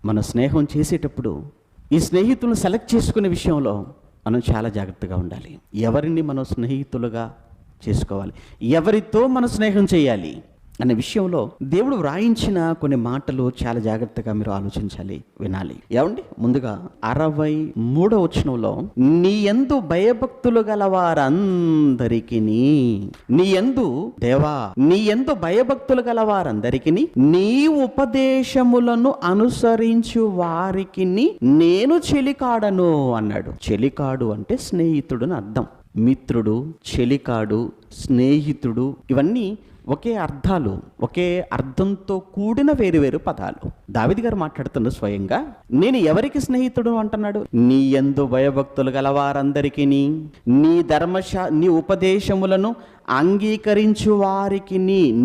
మన స్నేహం చేసేటప్పుడు ఈ స్నేహితులను సెలెక్ట్ చేసుకునే విషయంలో మనం చాలా జాగ్రత్తగా ఉండాలి. ఎవరిని మనం స్నేహితులుగా చేసుకోవాలి, ఎవరితో మనం స్నేహం చేయాలి అనే విషయంలో దేవుడు వ్రాయించిన కొన్ని మాటలు చాలా జాగ్రత్తగా మీరు ఆలోచించాలి, వినాలి. ఏమండి, ముందుగా 63వ వచనంలో, నీ యందు భయభక్తులు గల వారందరికీ, నీ యందు దేవా, నీ యందు భయభక్తులు గల వారందరికీ నీ ఉపదేశములను అనుసరించు వారికి నేను చెలికాడను అన్నాడు. చెలికాడు అంటే స్నేహితుడు అని అర్థం. మిత్రుడు, చెలికాడు, స్నేహితుడు ఇవన్నీ ఒకే అర్థాలు, ఒకే అర్థంతో కూడిన వేరు వేరు పదాలు. దావీదు గారు మాట్లాడుతున్న స్వయంగా నేను ఎవరికి స్నేహితుడు అంటున్నాడు? నీ యందు భయభక్తులు గల వారందరికీ, నీ ఉపదేశములను అంగీకరించు వారికి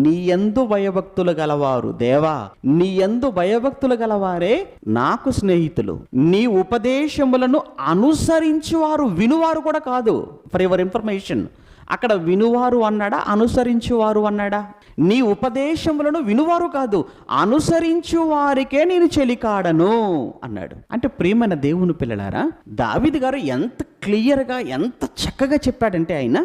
నీ యందు భయభక్తులు గలవారు. దేవా, నీ యందు భయభక్తులు గలవారే నాకు స్నేహితులు. నీ ఉపదేశములను అనుసరించువారు, వినువారు కూడా కాదు. ఫర్ యువర్ ఇన్ఫర్మేషన్, అక్కడ వినువారు అన్నాడా, అనుసరించువారు అన్నాడా? నీ ఉపదేశములను వినువారు కాదు, అనుసరించు వారికే నేను చెలికాడను అన్నాడు. అంటే ప్రియమైన దేవుని పిల్లలారా, దావీదు గారు ఎంత క్లియర్గా, ఎంత చక్కగా చెప్పాడంటే, ఆయన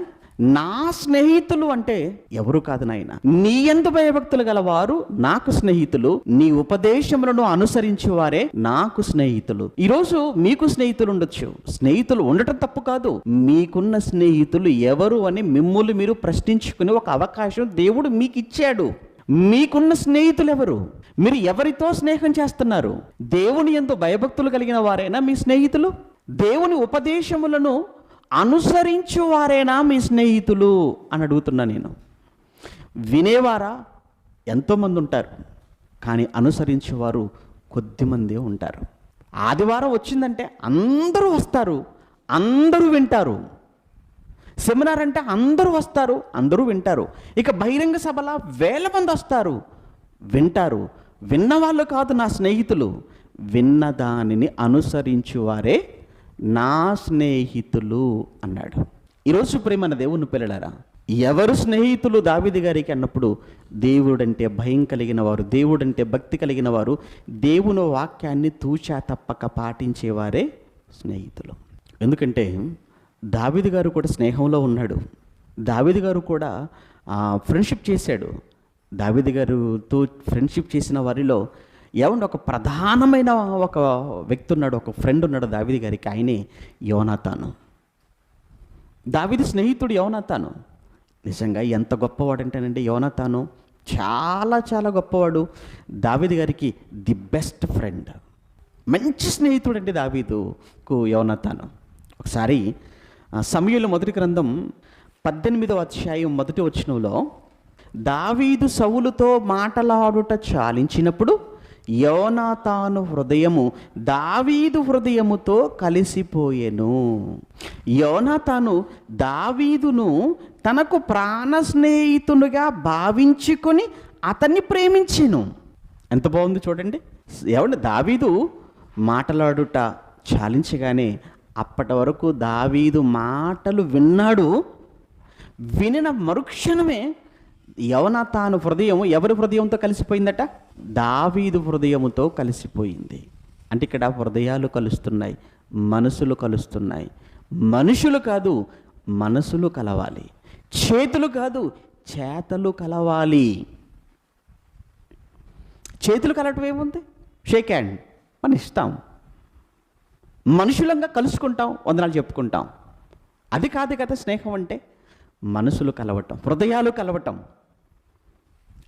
నా స్నేహితులు అంటే ఎవరు కాదు నాయన, నీ యందు భయభక్తులు గలవారు నాకు స్నేహితులు, నీ ఉపదేశములను అనుసరించే వారే నాకు స్నేహితులు. ఈరోజు మీకు స్నేహితులు ఉండొచ్చు, స్నేహితులు ఉండటం తప్పు కాదు. మీకున్న స్నేహితులు ఎవరు అని మిమ్ములు మీరు ప్రశ్నించుకునే ఒక అవకాశం దేవుడు మీకు ఇచ్చాడు. మీకున్న స్నేహితులు ఎవరు? మీరు ఎవరితో స్నేహం చేస్తున్నారు? దేవుని యందు భయభక్తులు కలిగిన వారేనా మీ స్నేహితులు? దేవుని ఉపదేశములను అనుసరించు వారేనా మీ స్నేహితులు అని అడుగుతున్నా నేను. వినేవారా ఎంతోమంది ఉంటారు, కానీ అనుసరించేవారు కొద్దిమందే ఉంటారు. ఆదివారం వచ్చిందంటే అందరూ వస్తారు, అందరూ వింటారు. సెమినార్ అంటే అందరూ వస్తారు, అందరూ వింటారు. ఇక బహిరంగ సభల వేల మంది వస్తారు, వింటారు. విన్నవాళ్ళు కాదు నా స్నేహితులు, విన్న దానిని అనుసరించువారే నా స్నేహితులు అన్నాడు. ఈరోజు ప్రేమైన దేవుని పిల్లలారా, ఎవరు స్నేహితులు దావీదు గారికి అన్నప్పుడు, దేవుడంటే భయం కలిగిన వారు, దేవుడంటే భక్తి కలిగిన వారు, దేవుని వాక్యాన్ని తూచా తప్పక పాటించేవారే స్నేహితులు. ఎందుకంటే దావీదు గారు కూడా స్నేహంలో ఉన్నాడు. దావీదు గారు కూడా ఫ్రెండ్షిప్ చేశాడు. దావీదు గారుతో ఫ్రెండ్షిప్ చేసిన వారిలో ఏమంటే ఒక ప్రధానమైన ఒక వ్యక్తి ఉన్నాడు, ఒక ఫ్రెండ్ ఉన్నాడు దావీదు గారికి. ఆయనే యోనాతాను. దావీదు స్నేహితుడు యోనాతాను. నిజంగా ఎంత గొప్పవాడంటేనండి యోనాతాను, చాలా చాలా గొప్పవాడు. దావీదు గారికి ది బెస్ట్ ఫ్రెండ్, మంచి స్నేహితుడు అండి దావీదుకు యోనాతాను. ఒకసారి సమూయేలు మొదటి గ్రంథం 18వ అధ్యాయం 1వ వచనంలో, దావీదు సౌలుతో మాటలాడుట చాలించినప్పుడు యోనాతాను హృదయము దావీదు హృదయముతో కలిసిపోయెను. యోనాతాను దావీదును తనకు ప్రాణ స్నేహితునిగా భావించుకొని అతన్ని ప్రేమించెను. ఎంత బాగుంది చూడండి. ఏమంటే దావీదు మాటలాడుట చాలించగానే అప్పటి వరకు దావీదు మాటలు విన్నాడు. వినిన మరుక్షణమే యోనాతాను హృదయం ఎవరి హృదయంతో కలిసిపోయిందట? దావీదు హృదయముతో కలిసిపోయింది. అంటే ఇక్కడ హృదయాలు కలుస్తున్నాయి, మనసులు కలుస్తున్నాయి. మనుషులు కాదు, మనసులు కలవాలి. చేతులు కాదు, చేతలు కలవాలి. చేతులు కలవటం ఏముంది? షేక్ హ్యాండ్ మన ఇస్తాం, మనుషులంగా కలుసుకుంటాం, వందనాలు చెప్పుకుంటాం. అది కాదు కదా స్నేహం అంటే. మనసులు కలవటం, హృదయాలు కలవటం.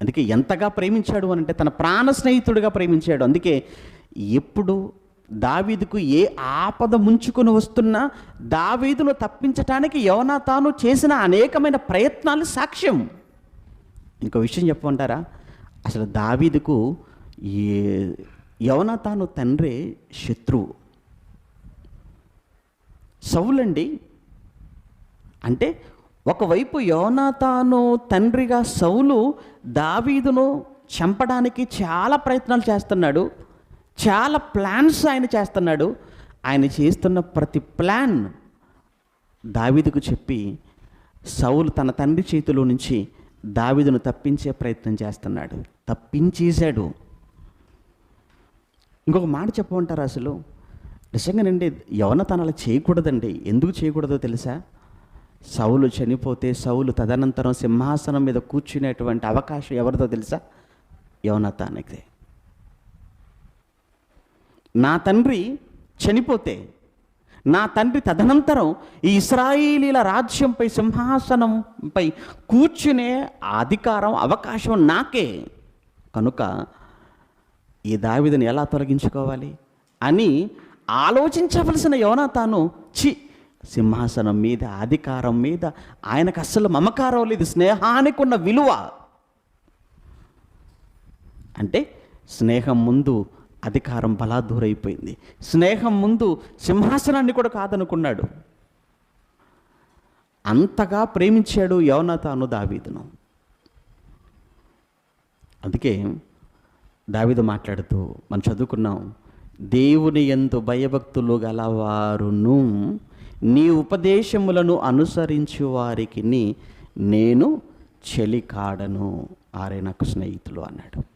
అందుకే ఎంతగా ప్రేమించాడు అని అంటే తన ప్రాణ స్నేహితుడిగా ప్రేమించాడు. అందుకే ఎప్పుడు దావీదుకు ఏ ఆపద ముంచుకొని వస్తున్నా దావీదును తప్పించటానికి యోనాతాను చేసిన అనేకమైన ప్రయత్నాలు సాక్ష్యం. ఇంకో విషయం చెప్పమంటారా? అసలు దావీదుకు యోనాతాను తండ్రి శత్రువు. సౌలండి అంటే ఒకవైపు యోనాతాను తండ్రిగా సౌలు దావీదును చంపడానికి చాలా ప్రయత్నాలు చేస్తున్నాడు, చాలా ప్లాన్స్ ఆయన చేస్తున్నాడు. ఆయన చేస్తున్న ప్రతి ప్లాన్ దావీదుకు చెప్పి సౌలు తన తండ్రి చేతిలో నుంచి దావీదును తప్పించే ప్రయత్నం చేస్తున్నాడు. తప్పించేశాడు. ఇంకొక మాట చెప్పమంటారా అసలు? నిజంగానండి యవనతనం అలా చేయకూడదండి. ఎందుకు చేయకూడదో తెలుసా? సౌలు చనిపోతే సౌలు తదనంతరం సింహాసనం మీద కూర్చునేటువంటి అవకాశం ఎవరిదో తెలుసా? యవనతానికి. నా తండ్రి చనిపోతే నా తండ్రి తదనంతరం ఈ ఇశ్రాయేలీల రాజ్యంపై సింహాసనంపై కూర్చునే అధికారం అవకాశం నాకే. కనుక ఈ దావీదుని ఎలా తొలగించుకోవాలి అని ఆలోచించవలసిన యోనాతాను సింహాసనం మీద అధికారం మీద ఆయనకు అస్సలు మమకారం లేదు. స్నేహానికి ఉన్న విలువ అంటే స్నేహం ముందు అధికారం బలాదూరైపోయింది. స్నేహం ముందు సింహాసనాన్ని కూడా కాదనుకున్నాడు. అంతగా ప్రేమించాడు యోనాతాను దావీదును. అందుకే దావీదు మాట్లాడుతూ మనం చదువుకున్నాం, దేవుని యందు భయభక్తులు గలవారును నీ ఉపదేశములను అనుసరించు వారికి నేను చెలికాడను, ఆరే నాకు స్నేహితులు అన్నాడు.